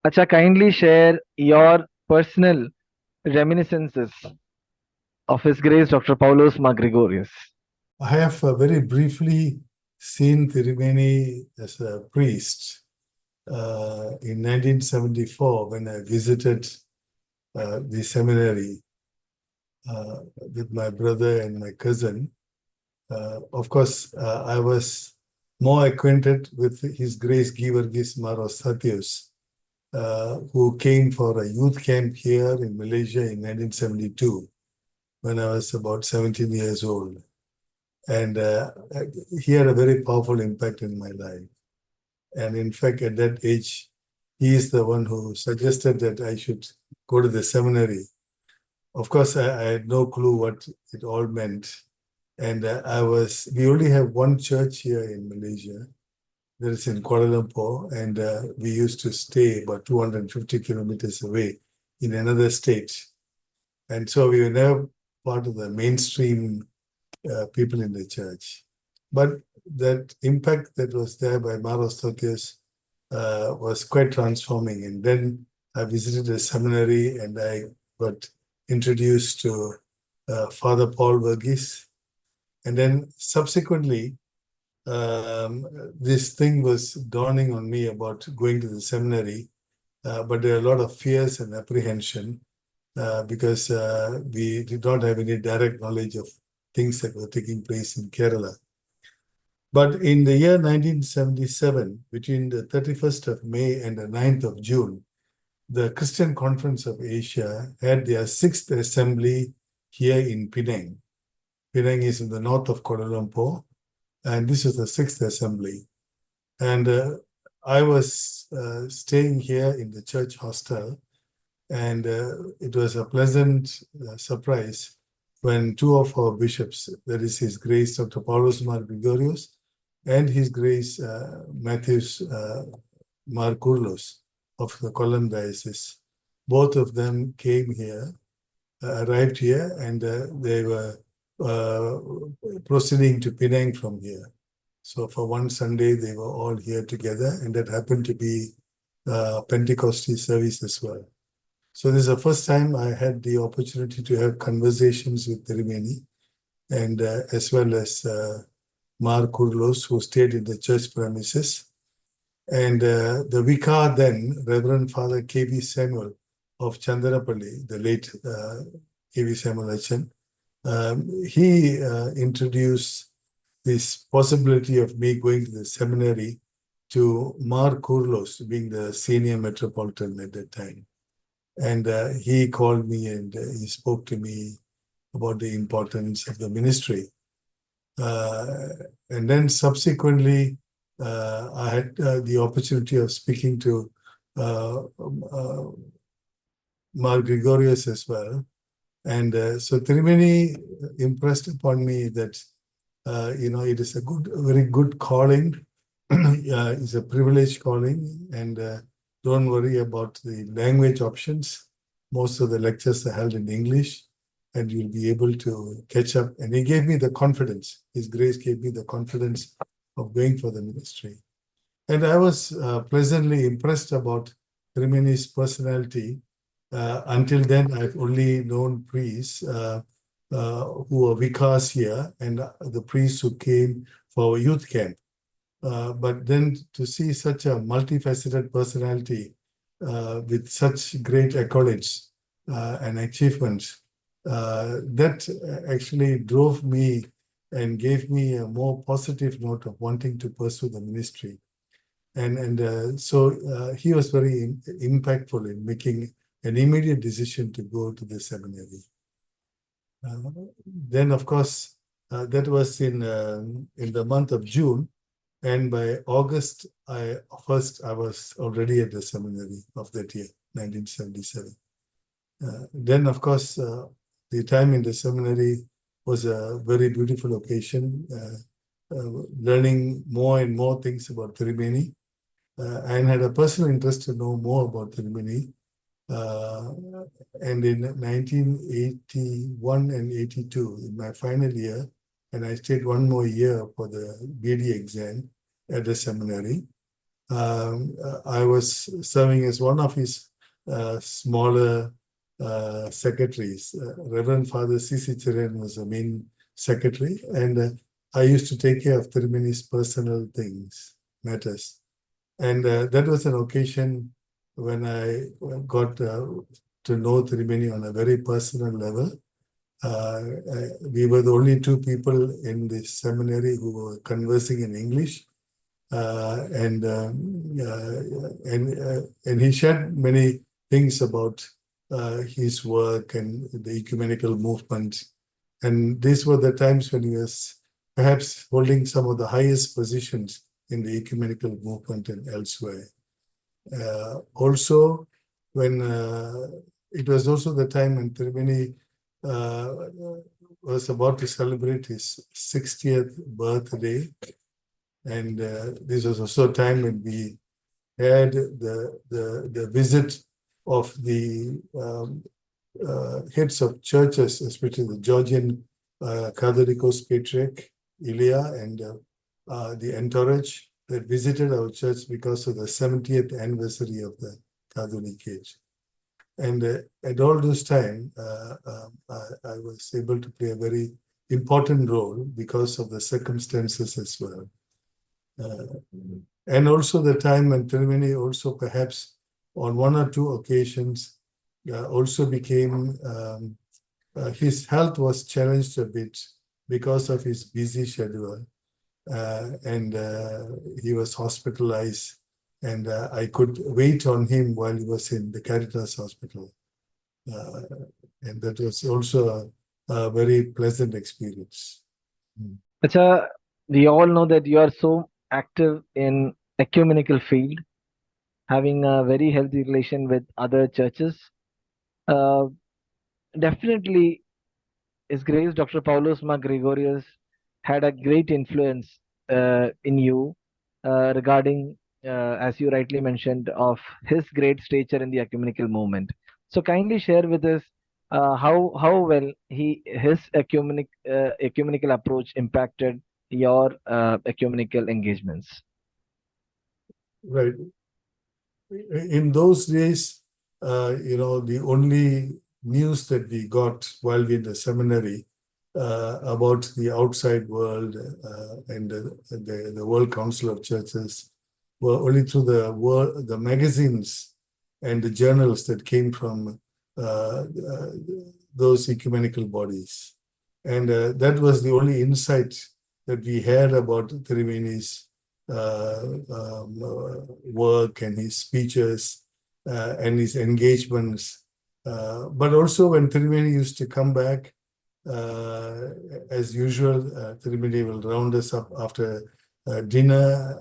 Acha, kindly share your personal reminiscences of His Grace Dr. Paulos Mar Gregorios. I have very briefly seen Tirumeni as a priest in 1974 when I visited the seminary with my brother and my cousin. Of course, I was more acquainted with His Grace Georgis Maros Satios, who came for a youth camp here in Malaysia in 1972 when I was about 17 years old. And he had a very powerful impact in my life. And in fact, at that age, he is the one who suggested that I should go to the seminary. Of course, I had no clue what it all meant. And we only have one church here in Malaysia, that is in Kuala Lumpur, and we used to stay about 250 kilometers away in another state. And so we were never part of the mainstream people in the church. But that impact that was there by Maros Satios was quite transforming. And then I visited a seminary and I got introduced to Father Paul Verghese. And then subsequently, this thing was dawning on me about going to the seminary, but there are a lot of fears and apprehension because we did not have any direct knowledge of things that were taking place in Kerala. But in the year 1977, between the 31st of May and the 9th of June, the Christian Conference of Asia had their 6th assembly here in Penang. Penang is in the north of Kuala Lumpur, and this is the 6th assembly. And I was staying here in the church hostel, and it was a pleasant surprise when two of our bishops, that is His Grace Dr. Paulos Mar Gregorios and His Grace Matthews Mar Kurlos of the Kollam Diocese, both of them came here, arrived here, and they were proceeding to Penang from here. So for one Sunday, they were all here together, and that happened to be Pentecostal service as well. So this is the first time I had the opportunity to have conversations with Tirumeni, and as well as Mar Kurlos, who stayed in the church premises. And the vicar then, Reverend Father K.V. Samuel of Chandarapalli, the late K.V. Samuel Achan, he introduced this possibility of me going to the seminary to Mar Kurlos, being the senior metropolitan at that time. And he called me and he spoke to me about the importance of the ministry. And then subsequently, I had the opportunity of speaking to Mar Gregorios as well. And so Tirumeni impressed upon me that, it is a very good calling. It's a privileged calling, and don't worry about the language options. Most of the lectures are held in English, and you'll be able to catch up. And he gave me the confidence. His Grace gave me the confidence of going for the ministry. And I was pleasantly impressed about Tirumeni's personality. Until then, I've only known priests who were vicars here and the priests who came for our youth camp. But then to see such a multifaceted personality with such great accolades and achievements, that actually drove me and gave me a more positive note of wanting to pursue the ministry. And so he was very impactful in making an immediate decision to go to the seminary. Then, of course, that was in the month of June. And by August 1st, I was already at the seminary of that year, 1977. Then, of course, the time in the seminary was a very beautiful occasion, learning more and more things about Tirumeni. And had a personal interest to know more about Tirumeni. And in 1981 and 82, in my final year, and I stayed one more year for the BD exam at the seminary. I was serving as one of his smaller secretaries. Reverend Father C.C. Chiran was the main secretary, and I used to take care of Tirumani's personal matters. And that was an occasion when I got to know Tirumani on a very personal level. We were the only two people in the seminary who were conversing in English. And he shared many things about his work and the ecumenical movement. And these were the times when he was perhaps holding some of the highest positions in the ecumenical movement and elsewhere. Also, when it was also the time when Tirumani was about to celebrate his 60th birthday. And this was also a time when we had the visit of the heads of churches, especially the Georgian Catholicos patriarch, Ilya, and the entourage that visited our church because of the 70th anniversary of the Catholic age. And at all those time, I was able to play a very important role because of the circumstances as well. And also the time when Tirumani also perhaps on one or two occasions also became, his health was challenged a bit because of his busy schedule. And he was hospitalized, and I could wait on him while he was in the Caritas hospital. And that was also a very pleasant experience. Acha, we all know that you are so active in ecumenical field, having a very healthy relation with other churches. Definitely, His Grace Dr. Paulos Mar Gregorios had a great influence in you regarding, as you rightly mentioned, of his great stature in the ecumenical movement. So kindly share with us how well his ecumenical approach impacted your ecumenical engagements. Right. In those days, the only news that we got while we were in the seminary about the outside world and the World Council of Churches were only through the magazines and the journals that came from those ecumenical bodies. And that was the only insight that we had about Tirumani's work and his speeches and his engagements. But also when Tirumani used to come back, as usual, Tirumani will round us up after dinner,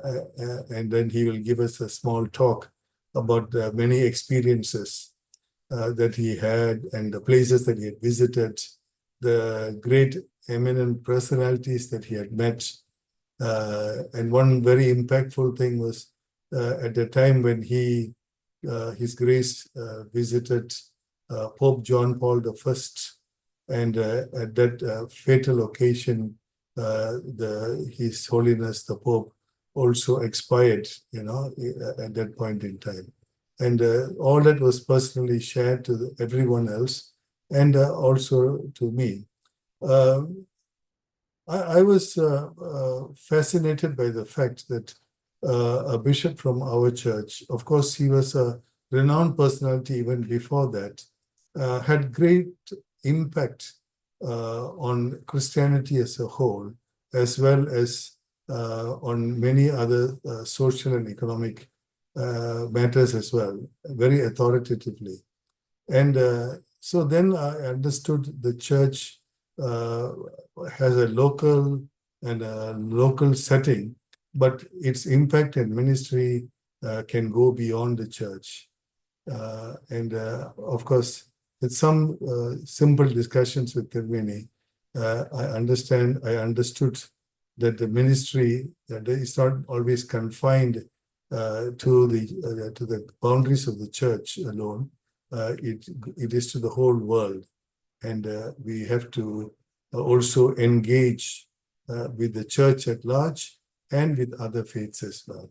and then he will give us a small talk about the many experiences that he had and the places that he had visited, the great eminent personalities that he had met. And one very impactful thing was at the time when His Grace visited Pope John Paul I, and at that fatal occasion, His Holiness the Pope also expired, at that point in time. And all that was personally shared to everyone else, and also to me. I was fascinated by the fact that a bishop from our church, of course, he was a renowned personality even before that, had great impact on Christianity as a whole, as well as on many other social and economic matters as well, very authoritatively. And so then I understood the church has a local setting, but its impact and ministry can go beyond the church. And of course, with some simple discussions with Tirumani, I understood that the ministry is not always confined to the boundaries of the church alone. It is to the whole world, and we have to also engage with the church at large and with other faiths as well.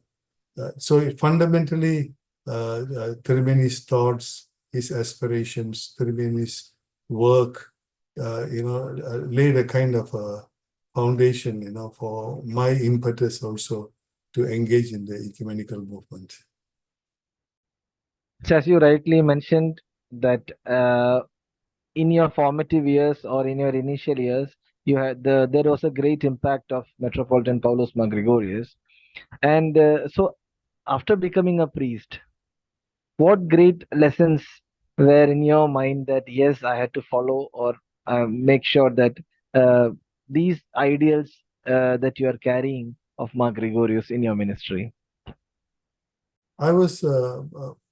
So fundamentally, Tirumani's thoughts, his aspirations, Tirumani's work, laid a kind of a foundation, for my impetus also to engage in the ecumenical movement. So as you rightly mentioned that in your formative years or in your initial years, there was a great impact of Metropolitan Paulus Mar Gregorios. And so after becoming a priest, what great lessons were in your mind that yes, I had to follow or make sure that uh, these ideals that you are carrying of Mar Gregorius in your ministry? I was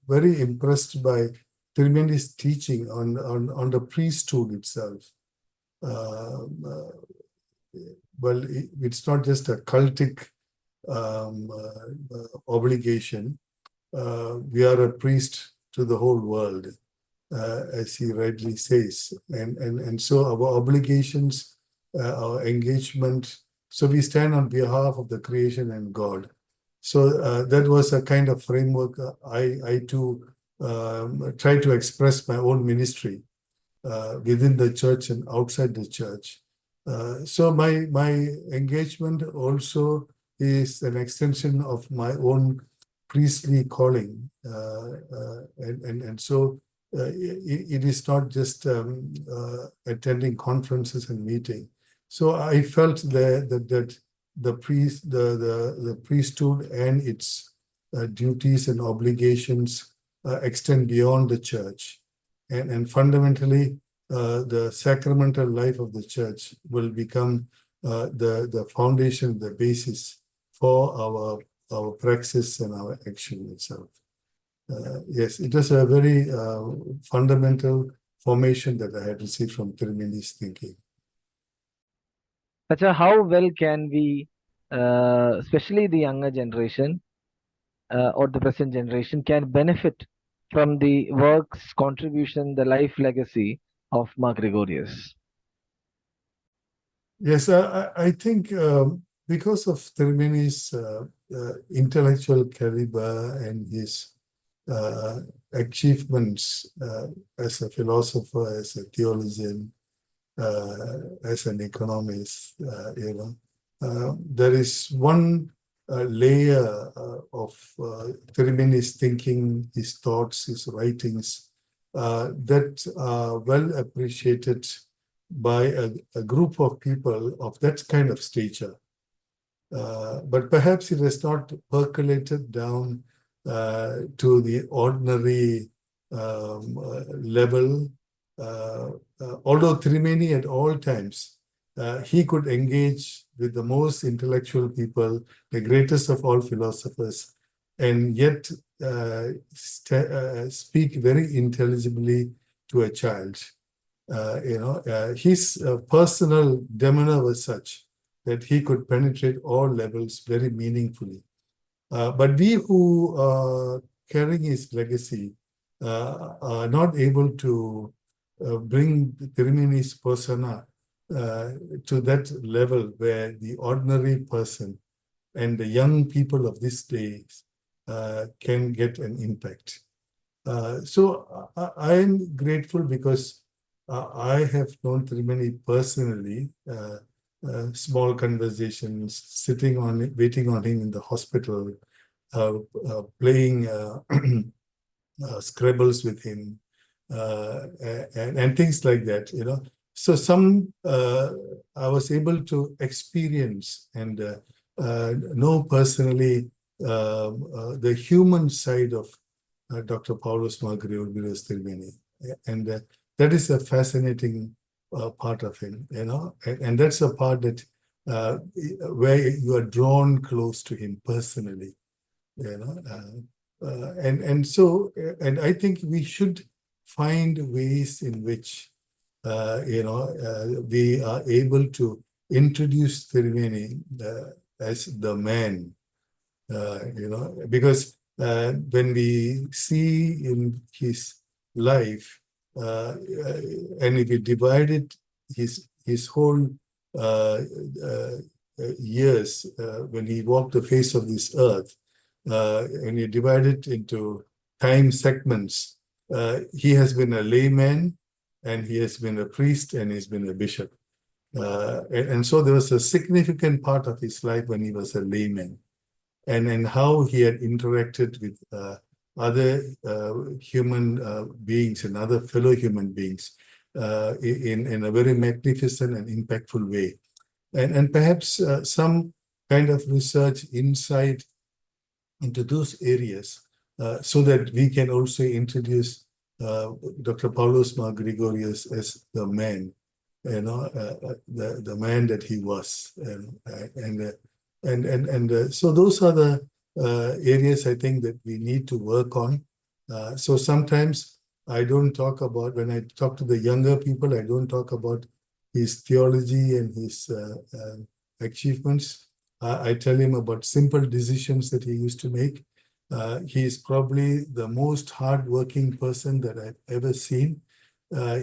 very impressed by Tirumani's teaching on the priesthood itself. Well, it's not just a cultic obligation. We are a priest to the whole world, as he rightly says. And so our obligations, our engagement, so we stand on behalf of the creation and God. So that was a kind of framework I too try to express my own ministry within the church and outside the church. So my engagement also is an extension of my own priestly calling, and so it is not just attending conferences and meeting. So I felt that the priesthood and its duties and obligations extend beyond the church, and fundamentally the sacramental life of the church will become the foundation, the basis for our praxis and our action itself. Yes, it was a very fundamental formation that I had received from Tirumani's thinking. Acha, how well can we, especially the younger generation or the present generation, can benefit from the works, contribution, the life legacy of Mar Gregorius? Yes, I think because of Tirumani's intellectual caliber and his achievements as a philosopher, as a theologian, as an economist, there is one layer of Tirumani's thinking, his thoughts, his writings that are well appreciated by a group of people of that kind of stature. But perhaps it has not percolated down to the ordinary level. Although Tirumani at all times, he could engage with the most intellectual people, the greatest of all philosophers, and yet speak very intelligibly to a child. His personal demeanor was such that he could penetrate all levels very meaningfully. But we who are carrying his legacy are not able to bring Tirumani's persona to that level where the ordinary person and the young people of these days can get an impact. So I am grateful because I have known Tirumani personally, small conversations, waiting on him in the hospital, playing scribbles with him, and things like that, So I was able to experience and know personally the human side of Dr. Paulus Mar Gregorios Tirumani. And that is a fascinating part of him, and that's a part that where you are drawn close to him personally, and I think we should find ways in which we are able to introduce Tirumani as the man, because when we see in his life, and if we divided his whole years when he walked the face of this earth, when you divide it into time segments, he has been a layman, and he has been a priest, and he's been a bishop. And so there was a significant part of his life when he was a layman, and how he had interacted with other human beings and other fellow human beings in a very magnificent and impactful way. And perhaps some kind of research insight into those areas so that we can also introduce Dr. Paulos Mar Gregorios as the man, the man that he was. So those are the areas I think that we need to work on. So sometimes I don't talk about, when I talk to the younger people, I don't talk about his theology and his achievements. I tell him about simple decisions that he used to make. He is probably the most hardworking person that I've ever seen.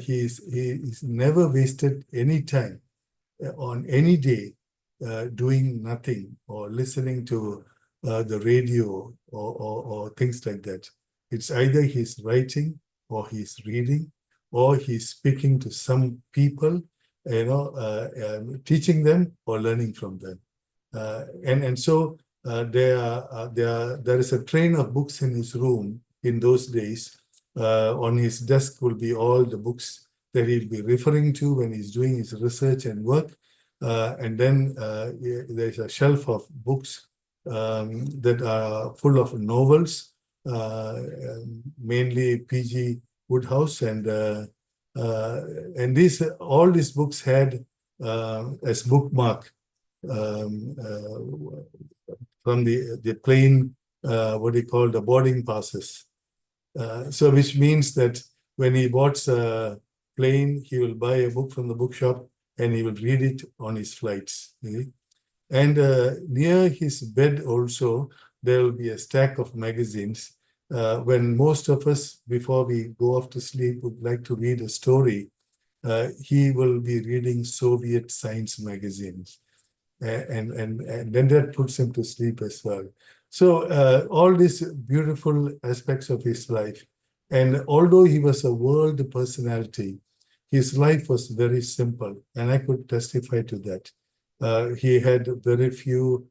He's never wasted any time on any day doing nothing or listening to the radio or things like that. It's either he's writing or he's reading or he's speaking to some people, teaching them or learning from them. So there is a train of books in his room in those days. On his desk will be all the books that he'll be referring to when he's doing his research and work. And then there's a shelf of books that are full of novels, mainly P.G. Wodehouse, and all these books had as bookmark from the plane, what he called the boarding passes. So which means that when he boards a plane, he will buy a book from the bookshop and he will read it on his flights. And near his bed also, there will be a stack of magazines. When most of us, before we go off to sleep, would like to read a story, he will be reading Soviet science magazines. And then that puts him to sleep as well. So all these beautiful aspects of his life. And although he was a world personality, his life was very simple, and I could testify to that. He had very few,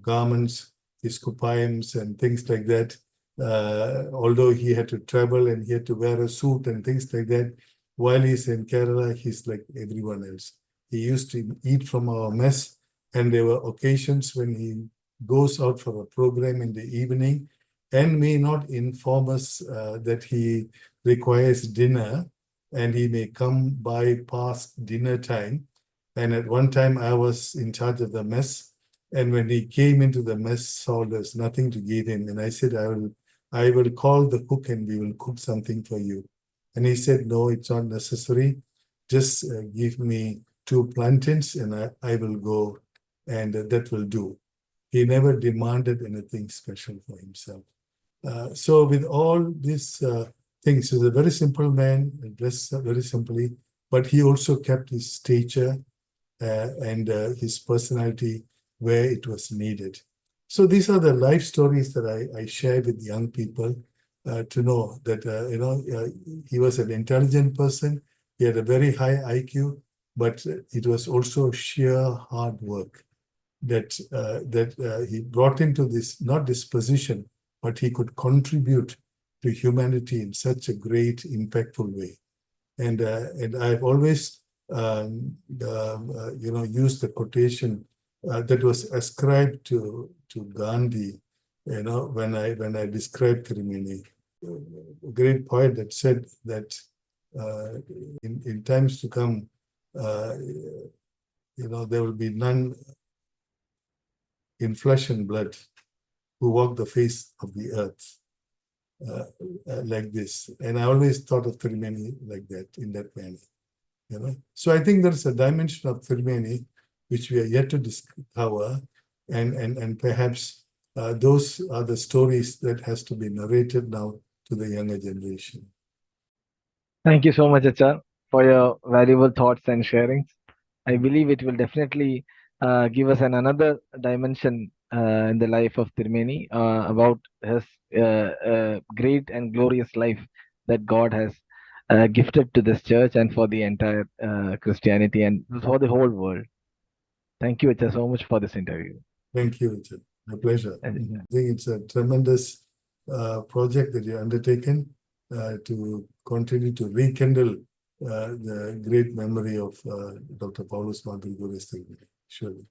garments, his copiums and things like that. Although he had to travel and he had to wear a suit and things like that, while he's in Kerala, he's like everyone else. He used to eat from our mess, and there were occasions when he goes out for a program in the evening and may not inform us that he requires dinner, and he may come by past dinner time. And at one time, I was in charge of the mess, and when he came into the mess hall, there's nothing to give him. And I said, I will call the cook and we will cook something for you. And he said, no, it's not necessary. Just give me 2 plantains and I will go, and that will do. He never demanded anything special for himself. So with all these things, he's a very simple man, dressed very simply, but he also kept his stature and his personality where it was needed. So these are the life stories that I share with young people to know that, he was an intelligent person. He had a very high IQ, but it was also sheer hard work that he brought into this, not this position, but he could contribute to humanity in such a great, impactful way. And I've always, used the quotation that was ascribed to Gandhi, when I described Tirimeni, a great poet that said that in times to come, there will be none in flesh and blood who walk the face of the earth like this. And I always thought of Tirimeni like that, in that manner. So I think there's a dimension of Tirimeni which we are yet to discover, and perhaps those are the stories that has to be narrated now to the younger generation. Thank you so much, HR, for your valuable thoughts and sharings. I believe it will definitely give us another dimension in the life of Tirumeni about his great and glorious life that God has gifted to this church and for the entire Christianity and for the whole world. Thank you, Acha, so much for this interview. Thank you, Richard. My pleasure. I And, think it's a tremendous project that you've undertaken to continue to rekindle the great memory of Dr. Paulus Mar Gregorios. Surely.